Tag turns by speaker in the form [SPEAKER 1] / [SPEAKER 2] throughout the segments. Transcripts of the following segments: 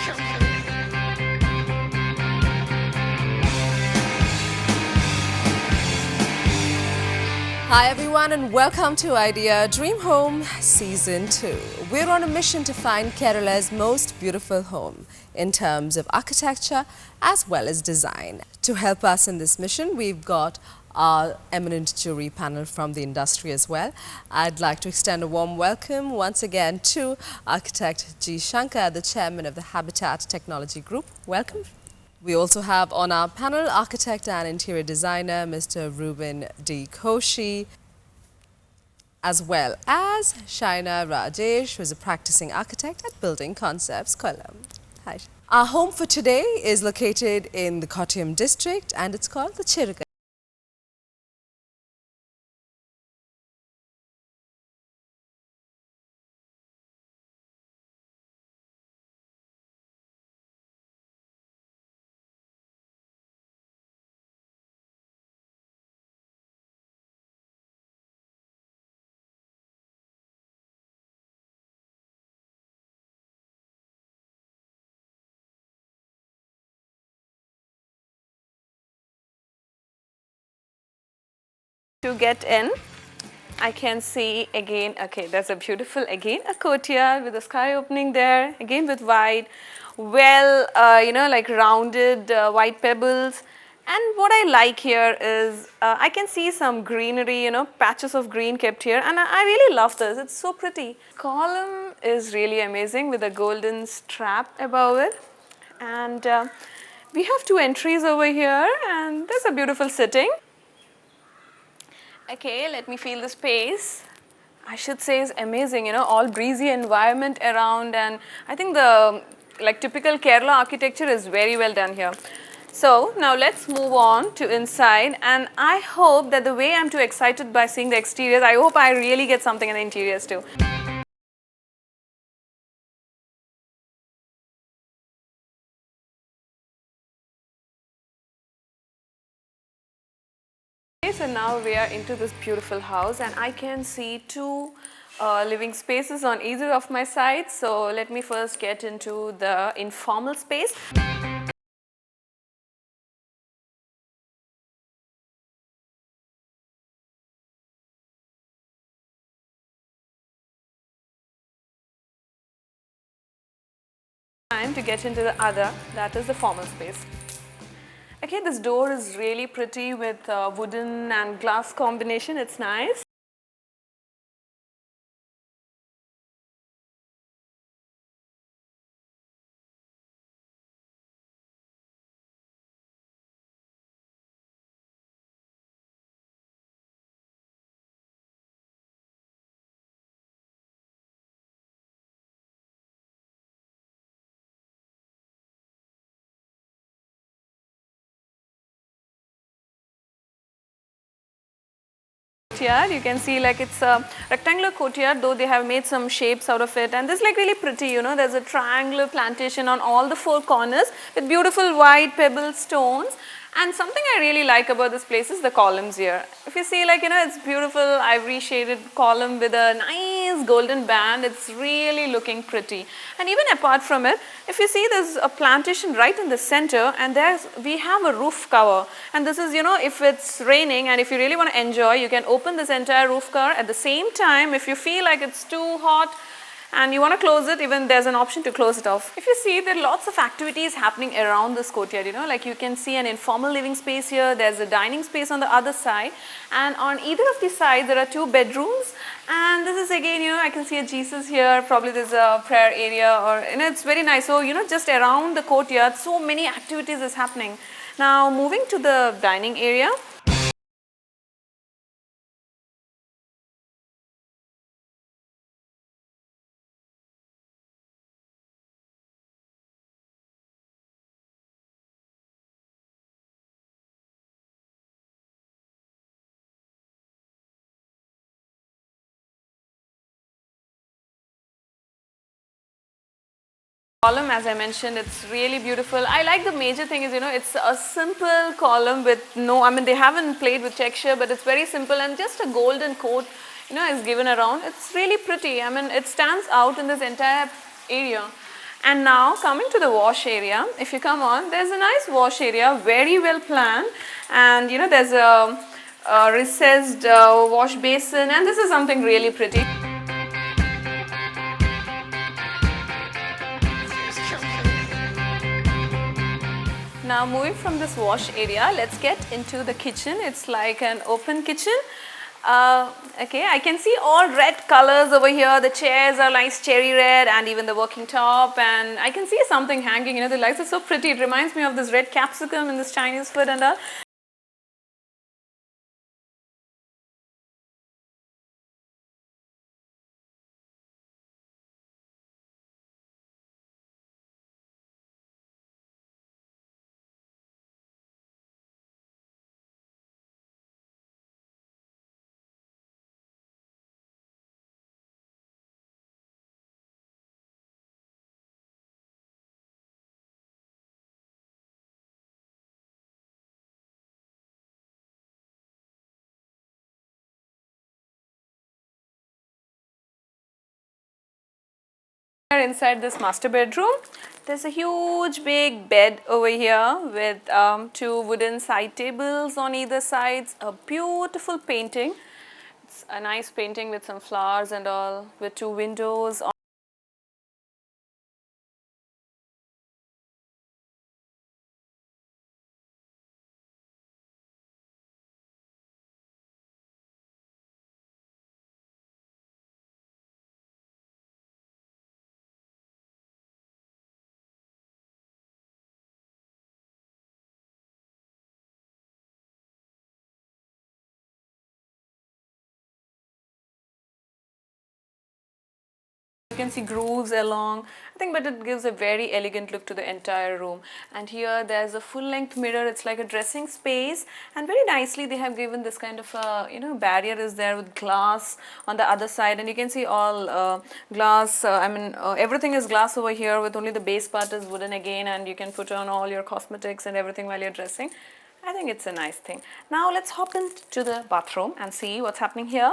[SPEAKER 1] Hi everyone and welcome to Idea Dream Home Season 2. We're on a mission to find Kerala's most beautiful home in terms of architecture as well as design. To help us in this mission, we've got our eminent jury panel from the industry as well. I'd like to extend a warm welcome once again to architect G. Shankar, the chairman of the Habitat Technology Group. Welcome. We also have on our panel architect and interior designer Mr. Ruben D. Koshi, as well as Shaina Rajesh, who is a practicing architect at Building Concepts, Kottayam. Hi. Our home for today is located in the Kottayam district and it's called the Cherukara.
[SPEAKER 2] To get in, I can see again, okay, there's a beautiful, again, a courtyard with the sky opening there, again with white, well, like rounded white pebbles. And what I like here is I can see some greenery, patches of green kept here, and I really love this. It's so pretty. Column is really amazing with a golden strap above it. And we have two entries over here, and there's a beautiful sitting. Okay, let me feel the space. I should say it's amazing, all breezy environment around, and I think the typical Kerala architecture is very well done here. So now let's move on to inside, and I hope that the way I'm too excited by seeing the exteriors, I hope I really get something in the interiors too. So now we are into this beautiful house and I can see two living spaces on either of my sides. So let me first get into the informal space. Time to get into the other, that is the formal space. Okay, this door is really pretty with wooden and glass combination. It's nice. Courtyard, you can see it's a rectangular courtyard, though they have made some shapes out of it, and this is really pretty, there's a triangular plantation on all the four corners with beautiful white pebble stones. And something I really like about this place is the columns here. If you see it's beautiful ivory shaded column with a nice golden band. It's really looking pretty. And even apart from it, if you see there's a plantation right in the center and we have a roof cover. And this is, if it's raining and if you really want to enjoy, you can open this entire roof cover. At the same time, if you feel like it's too hot, and you want to close it, even there's an option to close it off. If you see, there are lots of activities happening around this courtyard, you can see an informal living space here, there's a dining space on the other side, and on either of these sides there are two bedrooms, and this is again, I can see a Jesus here, probably there's a prayer area, or it's very nice. So, just around the courtyard, so many activities is happening. Now, moving to the dining area. Column, as I mentioned, it's really beautiful. I like the major thing is, it's a simple column with they haven't played with texture, but it's very simple and just a golden coat, is given around. It's really pretty. It stands out in this entire area. And now coming to the wash area, if you come on, there's a nice wash area, very well planned, and you know there's a recessed wash basin, and this is something really pretty. Now moving from this wash area, let's get into the kitchen. It's like an open kitchen. Okay, I can see all red colors over here. The chairs are nice cherry red, and even the working top, and I can see something hanging, you know, the lights are so pretty. It reminds me of this red capsicum in this Chinese food and all. Inside this master bedroom, there's a huge big bed over here with two wooden side tables on either sides, a beautiful painting. It's a nice painting with some flowers and all, with two windows. You can see grooves along, I think, but it gives a very elegant look to the entire room. And here there's a full-length mirror. It's like a dressing space, and very nicely they have given this kind of you know, barrier is there with glass on the other side, and you can see all glass. Everything is glass over here, with only the base part is wooden again, and you can put on all your cosmetics and everything while you're dressing. I think it's a nice thing. Now let's hop into the bathroom and see what's happening here.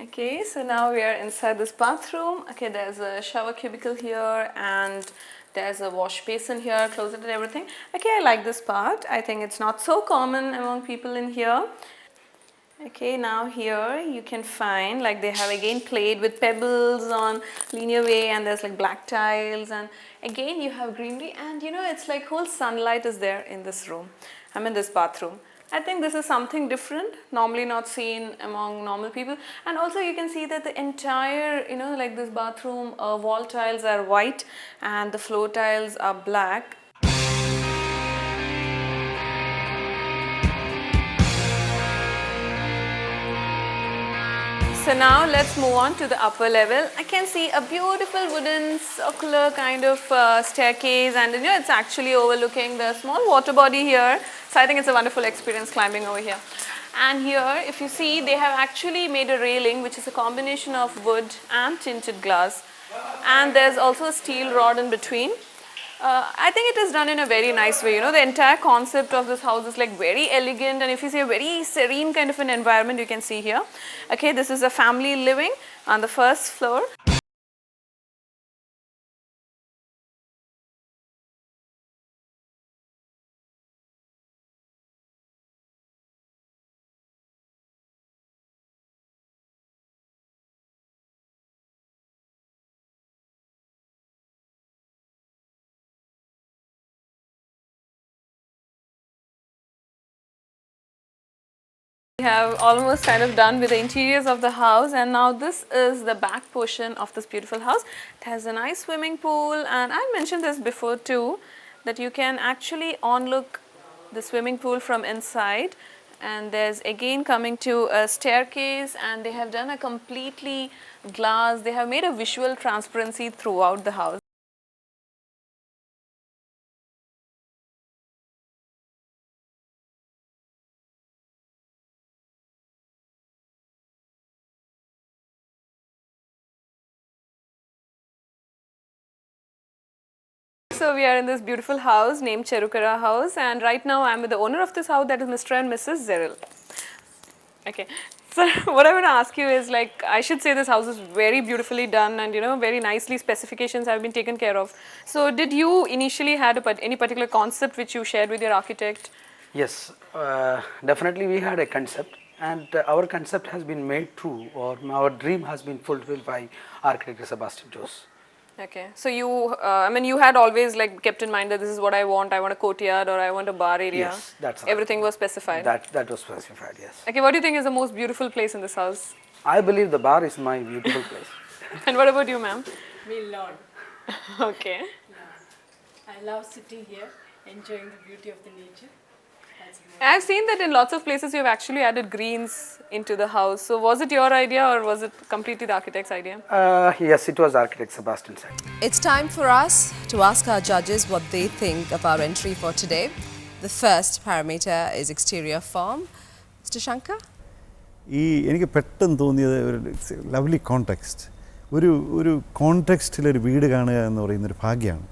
[SPEAKER 2] Okay, so now we are inside this bathroom. Okay, there's a shower cubicle here, and there's a wash basin here, closet and everything. Okay, I like this part. I think it's not so common among people in here. Okay, now here you can find, like, they have again played with pebbles on linear way, and there's like black tiles, and again you have greenery, and you know, it's like whole sunlight is there in this room. I'm in this bathroom. I think this is something different, normally not seen among normal people. And also you can see that the entire, you know, like this bathroom wall tiles are white and the floor tiles are black. So now let's move on to the upper level. I can see a beautiful wooden circular kind of staircase, and you know, it's actually overlooking the small water body here. So I think it's a wonderful experience climbing over here. And here, if you see, they have actually made a railing which is a combination of wood and tinted glass. And there's also a steel rod in between. I think it is done in a very nice way. You know, the entire concept of this house is like very elegant, and if you see a very serene kind of an environment, you can see here. Okay, this is a family living on the first floor. We have almost kind of done with the interiors of the house, and now this is the back portion of this beautiful house. It has a nice swimming pool, and I mentioned this before too, that you can actually onlook the swimming pool from inside, and there's again coming to a staircase, and they have done a completely glass. They have made a visual transparency throughout the house. So we are in this beautiful house named Cherukara house, and right now I am with the owner of this house, that is Mr. and Mrs. Zeril. Okay, So what I want to ask you is, like, I should say this house is very beautifully done and, you know, very nicely specifications have been taken care of. So did you initially had any particular concept which you shared with your architect?
[SPEAKER 3] Yes, definitely we had a concept, and our concept has been made true, or our dream has been fulfilled by architect Sebastian Jose.
[SPEAKER 2] Okay, so you, I mean, you had always like kept in mind that this is what I want a courtyard or I want a bar area.
[SPEAKER 3] Yes, that's
[SPEAKER 2] everything was specified.
[SPEAKER 3] That was specified, yes.
[SPEAKER 2] Okay, what do you think is the most beautiful place in this house?
[SPEAKER 3] I believe the bar is my beautiful place.
[SPEAKER 2] And what about you, ma'am?
[SPEAKER 4] Me, Lord.
[SPEAKER 2] Okay.
[SPEAKER 4] Yeah. I love sitting here, enjoying the beauty of the nature.
[SPEAKER 2] I've seen that in lots of places you've actually added greens into the house. So was it your idea or was it completely the architect's idea?
[SPEAKER 3] Yes, it was architect Sebastian's idea.
[SPEAKER 1] It's time for us to ask our judges what they think of our entry for today. The first parameter is exterior form. Mr. Shankar?
[SPEAKER 5] എനിക്ക് പെട്ടെന്ന് തോന്നിയത് ഒരു lovely context ഒരു കോണ്ടെക്സ്റ്റിലൊരു വീട് കാണുക എന്ന് പറയുന്നൊരു ഭാഗ്യമാണ്.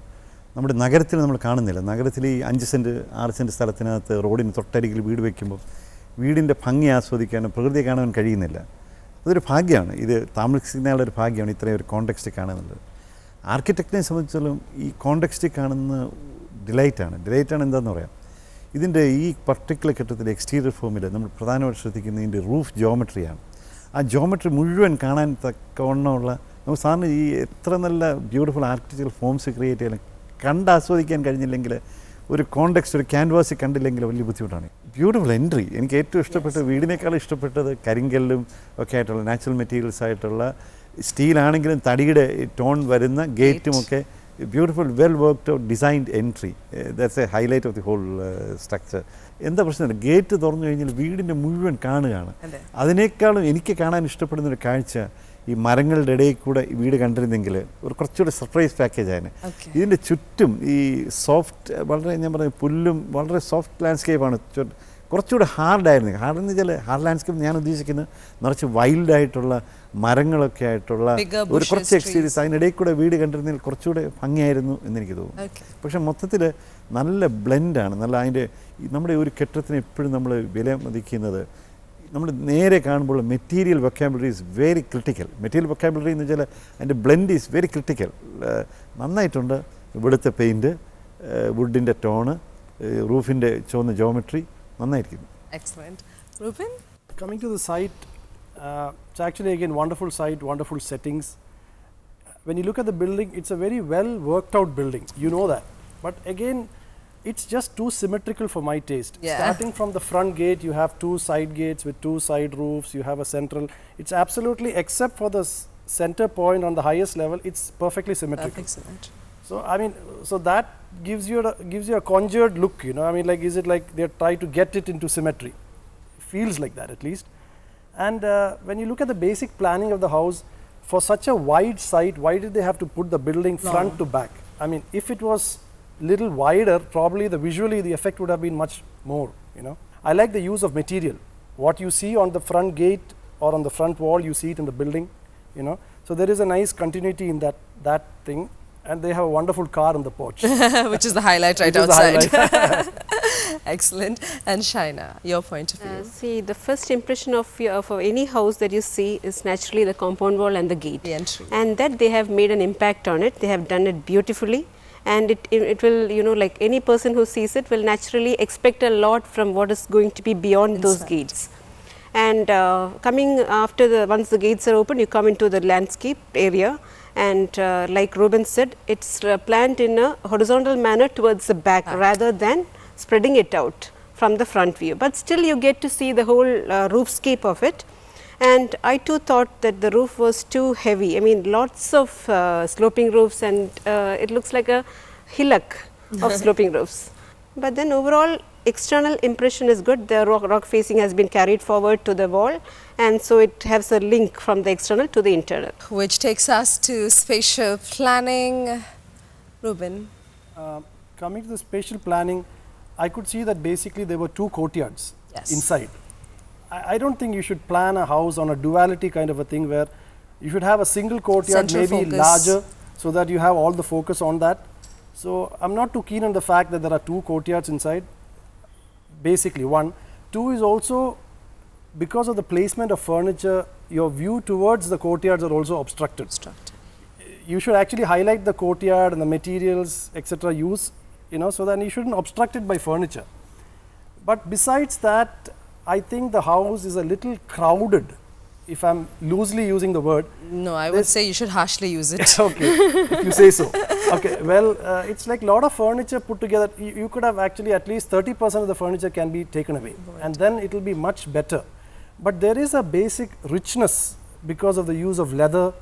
[SPEAKER 5] നമ്മുടെ നഗരത്തിൽ നമ്മൾ കാണുന്നില്ല. നഗരത്തിൽ ഈ 5 സെൻറ്റ് 6 സെൻറ്റ് സ്ഥലത്തിനകത്ത് റോഡിന് തൊട്ടരികിൽ വീട് വയ്ക്കുമ്പോൾ വീടിൻ്റെ ഭംഗി ആസ്വദിക്കാനും പ്രകൃതിയെ കാണാൻ കഴിയുന്നില്ല. അതൊരു ഭാഗ്യമാണ്. ഇത് താമസിക്കുന്നയാളുടെ ഒരു ഭാഗ്യമാണ് ഇത്രയും ഒരു കോണ്ടെക്സ്റ്റ് കാണുന്നുള്ളത്. ആർക്കിടെക്റ്റിനെ സംബന്ധിച്ചാലും ഈ കോണ്ടെക്സ്റ്റ് കാണുന്ന ഡിലൈറ്റാണ് എന്താണെന്ന് പറയാം. ഇതിൻ്റെ ഈ പർട്ടിക്കുലർ ഘട്ടത്തിൽ എക്സ്റ്റീരിയർ ഫോമിൽ നമ്മൾ പ്രധാനമായിട്ട് ശ്രദ്ധിക്കുന്നത് ഇതിൻ്റെ റൂഫ് ജോമെട്രിയാണ്. ആ ജോമെട്രി മുഴുവൻ കാണാൻ തക്കവണ്ണമുള്ള നമുക്ക് സാറിന് ഈ എത്ര നല്ല ബ്യൂട്ടിഫുൾ ആർക്കിടെക്ചറൽ ഫോംസ് ക്രിയേറ്റ് ചെയ്യാൻ കണ്ടാസ്വദിക്കാൻ കഴിഞ്ഞില്ലെങ്കിൽ ഒരു കോണ്ടെക്സ്റ്റ് ഒരു ക്യാൻവാസിൽ കണ്ടില്ലെങ്കിൽ വലിയ ബുദ്ധിമുട്ടാണ്. Beautiful entry. എനിക്ക് ഏറ്റവും ഇഷ്ടപ്പെട്ടത് വീടിനേക്കാളും ഇഷ്ടപ്പെട്ടത് കരിങ്കല്ലും ഒക്കെ ആയിട്ടുള്ള നാച്ചുറൽ മെറ്റീരിയൽസ് ആയിട്ടുള്ള സ്റ്റീലാണെങ്കിലും തടിയുടെ ടോൺ വരുന്ന ഗേറ്റുമൊക്കെ beautiful well worked out designed entry. That's a highlight of the whole structure. എന്താ പ്രശ്നം, ഗേറ്റ് തുറന്നു കഴിഞ്ഞാൽ വീടിൻ്റെ മുഴുവൻ കാണുകയാണ്. അതിനേക്കാളും എനിക്ക് കാണാൻ ഇഷ്ടപ്പെടുന്നൊരു കാഴ്ച ഈ മരങ്ങളുടെ ഇടയിൽ കൂടെ ഈ വീട് കണ്ടിരുന്നെങ്കിൽ ഒരു കുറച്ചുകൂടെ സർപ്രൈസ് പാക്കേജ് ആയിരുന്നു. ഇതിൻ്റെ ചുറ്റും ഈ സോഫ്റ്റ് വളരെ ഞാൻ പറഞ്ഞ പുല്ലും വളരെ സോഫ്റ്റ് ലാൻഡ്സ്കേപ്പാണ്. കുറച്ചുകൂടെ ഹാർഡായിരുന്നു. ഹാർഡെന്ന് വെച്ചാൽ ഹാർഡ് ലാൻഡ്സ്കേപ്പ് ഞാൻ ഉദ്ദേശിക്കുന്നത് നിറച്ച് വൈൽഡായിട്ടുള്ള മരങ്ങളൊക്കെ ആയിട്ടുള്ള ഒരു കുറച്ച് എക്സ്പീരിയൻസ് അതിനിടയിൽ കൂടെ വീട് കണ്ടിരുന്നതിൽ കുറച്ചുകൂടെ ഭംഗിയായിരുന്നു എന്നെനിക്ക് തോന്നുന്നു. പക്ഷേ മൊത്തത്തിൽ നല്ല ബ്ലെൻഡാണ്. നല്ല അതിൻ്റെ നമ്മുടെ ഒരു കെട്ടിടത്തിന് എപ്പോഴും നമ്മൾ വില മതിക്കുന്നത് നമ്മൾ നേരെ കാണുമ്പോൾ material vocabulary is very critical. Material vocabulary എന്ന് വെച്ചാൽ അതിൻ്റെ ബ്ലെൻഡ് ഈസ് വെരി ക്രിട്ടിക്കൽ. നന്നായിട്ടുണ്ട്. ഇവിടുത്തെ പെയിൻറ്റ്, വുഡിൻ്റെ ടോണ്, റൂഫിൻ്റെ ചുവന്ന ജോമെട്രി നന്നായിരിക്കുന്നു.
[SPEAKER 1] Excellent. Ruben?
[SPEAKER 6] Coming to the site, it's actually again wonderful site, wonderful settings. When you look at the building, it's a very well worked out building, you know that. But again, it's just too symmetrical for my taste. Starting from the front gate, you have 2 side gates with 2 side roofs, you have a central. It's absolutely, except for the center point on the highest level, it's perfectly symmetrical.
[SPEAKER 1] Perfect symmetry.
[SPEAKER 6] So I mean, so that gives you a conjured look, you know. I mean, like, is it like they try to get it into symmetry? It feels like that at least. And when you look at the basic planning of the house, for such a wide site, why did they have to put the building front to back? I mean, if it was little wider, probably visually the effect would have been much more, you know. I like the use of material. What you see on the front gate or on the front wall, you see it in the building, you know. So there is a nice continuity in that thing. And they have a wonderful car on the porch.
[SPEAKER 1] Which is the highlight right outside. Excellent. And Shaina, your point of view?
[SPEAKER 4] See, the first impression of any house that you see is naturally the compound wall and the gate.
[SPEAKER 1] The entry.
[SPEAKER 4] And that they have made an impact on it. They have done it beautifully. And it will, you know, like any person who sees it will naturally expect a lot from what is going to be beyond those gates. And coming after once the gates are open, you come into the landscape area. And like Ruben said, it's planned in a horizontal manner towards the back rather than spreading it out from the front view. But still you get to see the whole roofscape of it. And I too thought that the roof was too heavy. I mean, lots of sloping roofs, and it looks like a hillock of sloping roofs. But then overall external impression is good. The rock facing has been carried forward to the wall, and so it has a link from the external to the internal.
[SPEAKER 1] Which takes us to spatial planning. Ruben?
[SPEAKER 6] Coming to the spatial planning, I could see that basically there were 2 courtyards inside. I don't think you should plan a house on a duality kind of a thing where you should have a single courtyard,
[SPEAKER 1] Central
[SPEAKER 6] maybe
[SPEAKER 1] focus.
[SPEAKER 6] larger, so that you have all the focus on that. So I'm not too keen on the fact that there are 2 courtyards inside. Basically, 1. 2 is also because of the placement of furniture, your view towards the courtyards are also obstructed. You should actually highlight the courtyard and the materials, etc. use, so then you shouldn't obstruct it by furniture. But besides that, I think the house is a little crowded, if I'm loosely using the word.
[SPEAKER 1] No, I would say you should harshly use it.
[SPEAKER 6] Okay, if you say so. Okay, well, it's like a lot of furniture put together. You could have actually at least 30% of the furniture can be taken away, and then it will be much better. But there is a basic richness because of the use of leather.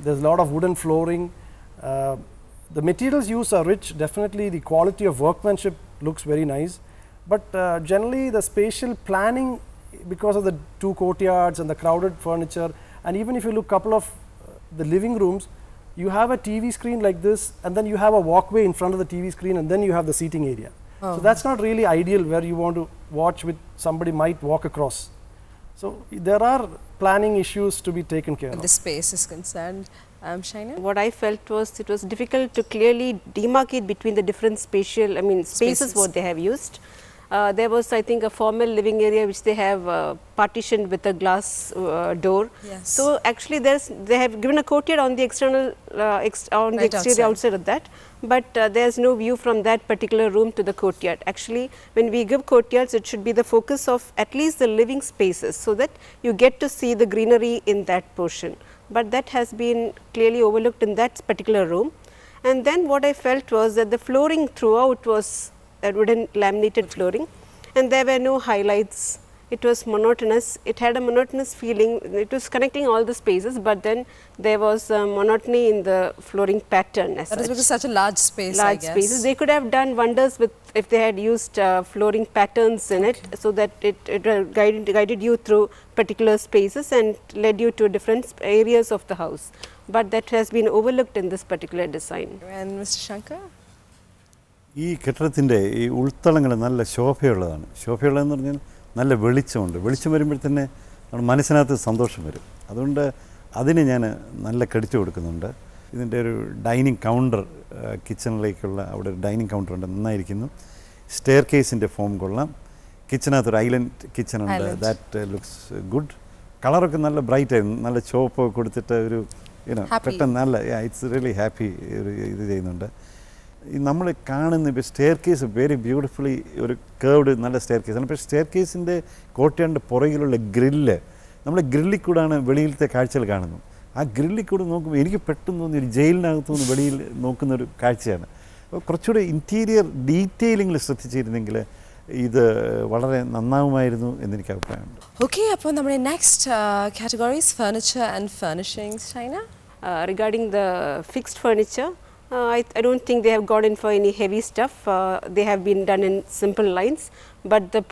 [SPEAKER 6] There's a lot of wooden flooring. The materials used are rich. Definitely the quality of workmanship looks very nice. But generally the spatial planning, because of the two courtyards and the crowded furniture, and even if you look couple of the living rooms, you have a TV screen like this, and then you have a walkway in front of the TV screen, and then you have the seating area. So that's not really ideal where you want to watch with somebody might walk across. So there are planning issues to be taken care of.
[SPEAKER 1] The space is concerned. Shaina?
[SPEAKER 4] What I felt was it was difficult to clearly demarcate between the different spaces what they have used. There was, I think, a formal living area which they have partitioned with a glass door.
[SPEAKER 1] Yes.
[SPEAKER 4] So actually, they have given a courtyard on the external, on the exterior outside of that, but there is no view from that particular room to the courtyard. Actually, when we give courtyards, it should be the focus of at least the living spaces, so that you get to see the greenery in that portion. But that has been clearly overlooked in that particular room. And then what I felt was that the flooring throughout was wooden laminated flooring, and there were no highlights. It was monotonous. It had a monotonous feeling. It was connecting all the spaces, but then there was monotony in the flooring pattern. That
[SPEAKER 1] is because such a large space.
[SPEAKER 4] Large spaces. They could have done wonders with if they had used flooring patterns in it, so that it guided you through particular spaces and led you to different areas of the house. But that has been overlooked in this particular design.
[SPEAKER 1] And Mr. Shankar?
[SPEAKER 5] ഈ കെട്ടിടത്തിൻ്റെ ഈ ഉൾത്തളങ്ങൾ നല്ല ശോഭയുള്ളതാണ്. ശോഭയുള്ളതെന്ന് പറഞ്ഞാൽ നല്ല വെളിച്ചമുണ്ട്. വെളിച്ചം വരുമ്പോൾ തന്നെ നമ്മുടെ മനസ്സിനകത്ത് സന്തോഷം വരും. അതുകൊണ്ട് അതിന് ഞാൻ നല്ല ക്രെഡിറ്റ് കൊടുക്കുന്നുണ്ട്. ഇതിൻ്റെ ഒരു ഡൈനിങ് കൗണ്ടർ, കിച്ചണിലേക്കുള്ള അവിടെ ഒരു ഡൈനിങ് കൗണ്ടർ ഉണ്ട്, നന്നായിരിക്കുന്നു. സ്റ്റെയർ കേസിൻ്റെ ഫോം കൊള്ളാം. കിച്ചനകത്തൊരു ഐലൻഡ് കിച്ചണുണ്ട്, ദാറ്റ് ലുക്സ് ഗുഡ്. കളറൊക്കെ നല്ല ബ്രൈറ്റ് ആയിരുന്നു, നല്ല ചുവപ്പൊക്കെ കൊടുത്തിട്ട് ഒരു പെട്ടെന്ന് നല്ല ഇറ്റ്സ് റിയലി ഹാപ്പി ഇത് ചെയ്യുന്നുണ്ട്. നമ്മൾ കാണുന്ന ഇപ്പോൾ സ്റ്റെയർ കേസ് വെരി ബ്യൂട്ടിഫുള്ളി ഒരു കേർവ്ഡ് നല്ല സ്റ്റെയർ കേസാണ്. അപ്പോൾ സ്റ്റെയർ കേസിൻ്റെ കോട്ടയുടെ പുറകിലുള്ള ഗ്രില്ല്, നമ്മൾ ഗ്രില്ലിൽ കൂടാണ് വെളിയിലത്തെ കാഴ്ചകൾ കാണുന്നത്. ആ ഗ്രില്ലിൽ കൂടെ നോക്കുമ്പോൾ എനിക്ക് പെട്ടെന്ന് തോന്നി ഒരു ജയിലിനകത്തു നിന്ന് വെളിയിൽ നോക്കുന്നൊരു കാഴ്ചയാണ്. അപ്പോൾ കുറച്ചുകൂടെ ഇൻറ്റീരിയർ ഡീറ്റെയിലിങ്ങിൽ ശ്രദ്ധിച്ചിരുന്നെങ്കിൽ ഇത് വളരെ നന്നാവുമായിരുന്നു എന്നെനിക്ക് അഭിപ്രായമുണ്ട്.
[SPEAKER 1] ഓക്കെ, അപ്പോൾ നമ്മുടെ next categories furniture and furnishings. Shaina?
[SPEAKER 4] Regarding the fixed furniture, I don't think they have gone in for any heavy stuff. They have been done in simple lines, but the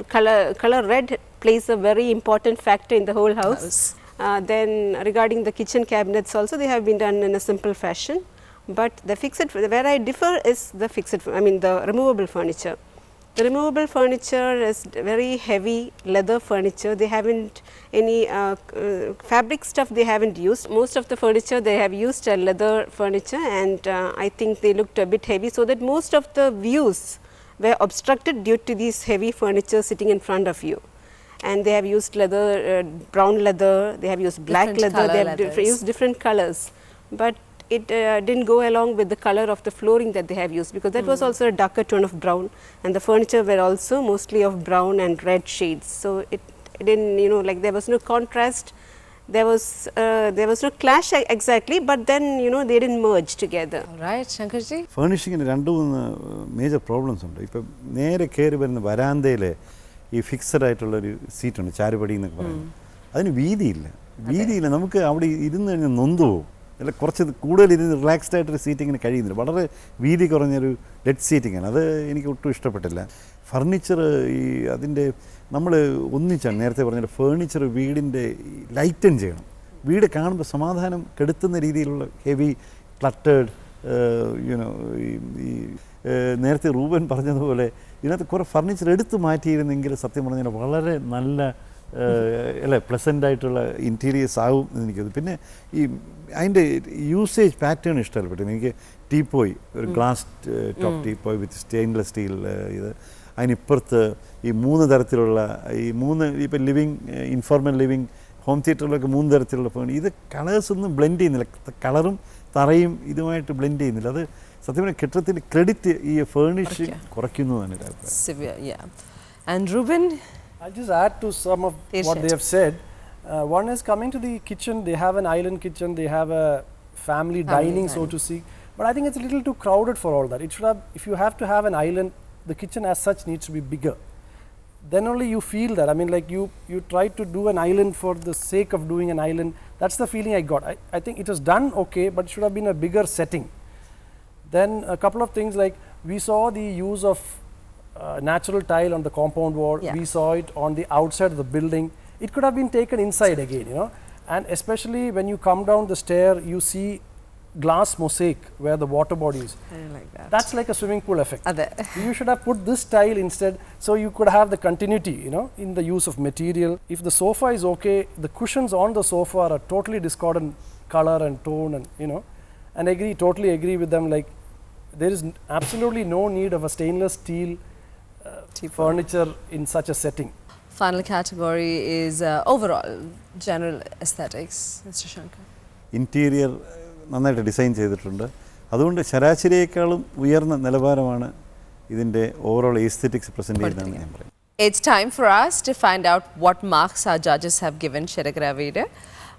[SPEAKER 4] color red plays a very important factor in the whole house. Then regarding the kitchen cabinets also, they have been done in a simple fashion. But the fixed, where I differ is the the removable furniture. The removable furniture is very heavy leather furniture. They haven't any fabric stuff they haven't used. Most of the furniture they have used leather furniture, and I think they looked a bit heavy, so that most of the views were obstructed due to these heavy furniture sitting in front of you. And they have used leather, brown leather, they have used black leather, they have used different colors. But it didn't go along with the color of the flooring that they have used, because that was also a darker tone of brown, and the furniture were also mostly of brown and red shades. So it didn't, like there was no contrast, there was no clash exactly, but then they didn't merge together.
[SPEAKER 1] Right, Shankarji?
[SPEAKER 5] ഫർണിഷിങ്ങിന് 2-3 major problems ഉണ്ട്. ഇപ്പം നേരെ കയറി വരുന്ന വരാന്തയിൽ ഈ fixed ആയിട്ടുള്ളൊരു സീറ്റുണ്ട്, ചാരുപടി എന്നൊക്കെ പറയുന്നത്. അതിന് വീതിയില്ല. നമുക്ക് അവിടെ ഇരുന്ന് കഴിഞ്ഞാൽ നൊന്തു പോകും. അല്ല, കുറച്ച് കൂടുതൽ ഇരുന്ന് റിലാക്സ്ഡ് ആയിട്ടൊരു സീറ്റിങ്ങിന് കഴിയുന്നില്ല. വളരെ വീതി കുറഞ്ഞൊരു ഡെഡ് സീറ്റിങ്ങാണ്. അത് എനിക്ക് ഒട്ടും ഇഷ്ടപ്പെട്ടില്ല. ഫർണിച്ചർ അതിൻ്റെ നമ്മൾ ഒന്നിച്ചാണ് നേരത്തെ പറഞ്ഞ ഫർണിച്ചർ വീടിൻ്റെ ലൈറ്റൻ ചെയ്യണം. വീട് കാണുമ്പോൾ സമാധാനം കെടുത്തുന്ന രീതിയിലുള്ള ഹെവി ക്ലട്ടേഡ് ഈ നേരത്തെ റൂബൻ പറഞ്ഞതുപോലെ ഇതിനകത്ത് കുറേ ഫർണിച്ചർ എടുത്തു മാറ്റിയിരുന്നെങ്കിൽ സത്യം പറഞ്ഞാൽ വളരെ നല്ല അല്ലേ പ്ലസൻ്റ് ആയിട്ടുള്ള ഇൻറ്റീരിയേഴ്സ് ആവും എന്നെനിക്കത്. പിന്നെ ഈ അതിൻ്റെ യൂസേജ് പാറ്റേൺ ഇഷ്ടപ്പെട്ടു എനിക്ക്. ടീപ്പോയ്, ഒരു ഗ്ലാസ് ടോപ്പ് ടീപ്പോയ് വിത്ത് സ്റ്റെയിൻലെസ് സ്റ്റീൽ ഇത്, അതിനിപ്പുറത്ത് ഈ 3 തരത്തിലുള്ള ഈ 3 ഇപ്പോൾ ലിവിങ് ഇൻഫോർമൽ ലിവിങ് ഹോം തിയേറ്ററിലൊക്കെ 3 തരത്തിലുള്ള ഫേൺ ഇത് കളേഴ്സ് ഒന്നും ബ്ലെൻഡ് ചെയ്യുന്നില്ല, കളറും തറയും ഇതുമായിട്ട് ബ്ലെൻഡ് ചെയ്യുന്നില്ല. അത് സത്യം പറഞ്ഞാൽ കെട്ടിടത്തിൻ്റെ ക്രെഡിറ്റ് ഈ ഫേണിഷ് കുറയ്ക്കുന്നു എന്നാണ് എൻ്റെ അഭിപ്രായം.
[SPEAKER 1] Severe, yeah. And Ruben?
[SPEAKER 6] I'll just add to some of what they have said. One is coming to the kitchen, they have an island kitchen, they have a family dining, so to speak. But I think it's a little too crowded for all that. It should have, if you have to have an island, the kitchen as such needs to be bigger. Then only you feel that. I mean, like you try to do an island for the sake of doing an island. That's the feeling I got. I think it was done okay, but it should have been a bigger setting. Then a couple of things like we saw the use of natural tile on the compound wall.
[SPEAKER 1] Yeah.
[SPEAKER 6] We saw it on the outside of the building. It could have been taken inside again, you know. And especially when you come down the stair, you see glass mosaic where the water body is.
[SPEAKER 1] I don't like that.
[SPEAKER 6] That's like a swimming pool effect.
[SPEAKER 1] Ade.
[SPEAKER 6] You should have put this tile instead, so you could have the continuity, you know, in the use of material. If the sofa is okay, the cushions on the sofa are totally discordant color and tone, and you know, and totally agree with them. Like there is absolutely no need of a stainless steel furniture in such a setting.
[SPEAKER 1] Final category is overall general aesthetics. Mr. Shankar.
[SPEAKER 5] Interior നന്നായിട്ട് design ചെയ്തിട്ടുണ്ട്. അതുകൊണ്ട് ശരാശരിയേക്കാളും ഉയർന്ന നിലവാരമാണ് ഇതിൻ്റെ overall aesthetics present ചെയ്യുന്നതെന്ന് ഞാൻ പറയും.
[SPEAKER 1] It's time for us to find out what marks our judges have given Cherukara Veed.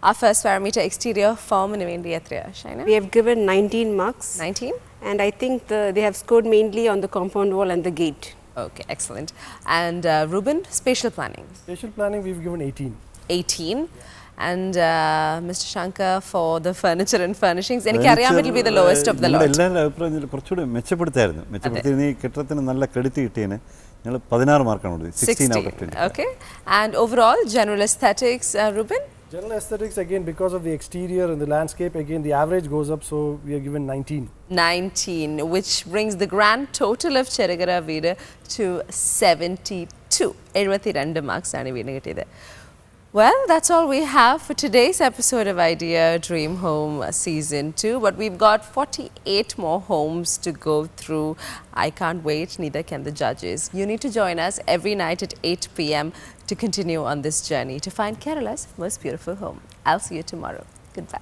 [SPEAKER 1] Our first parameter exterior form in India. Shaina?
[SPEAKER 4] We have given 19 marks.
[SPEAKER 1] 19?
[SPEAKER 4] And I think they have scored mainly on the compound wall and the gate.
[SPEAKER 1] Okay, excellent. And Ruben, spatial planning.
[SPEAKER 6] Spatial planning we've given 18.
[SPEAKER 1] 18. And Mr. Shankar for the furniture and furnishings. Any it will be the lowest of the lot.
[SPEAKER 5] എല്ലാവരുടെ അഭിപ്രായം കുറച്ചുകൂടി മെച്ചപ്പെടുത്തായിരുന്നു. മെച്ചപ്പെടുത്തി ഈ കെട്ടിടത്തിന് നല്ല credit കിട്ടിയതിന് ഞങ്ങൾ 16 മാർക്കാണ് കൊടുത്തത്. 16 out of 20.
[SPEAKER 1] Okay. And overall, general aesthetics, Ruben?
[SPEAKER 6] General aesthetics again, because of the exterior and the landscape, again the average goes up, so we are given 19.
[SPEAKER 1] 19, which brings the grand total of Cherukara Veed to 72. 72 marks ആണ് വീണ്ടും കിട്ടിയത്. Well, that's all we have for today's episode of Idea Dream Home Season 2. But we've got 48 more homes to go through. I can't wait, neither can the judges. You need to join us every night at 8 p.m. to continue on this journey to find Kerala's most beautiful home. I'll see you tomorrow. Goodbye.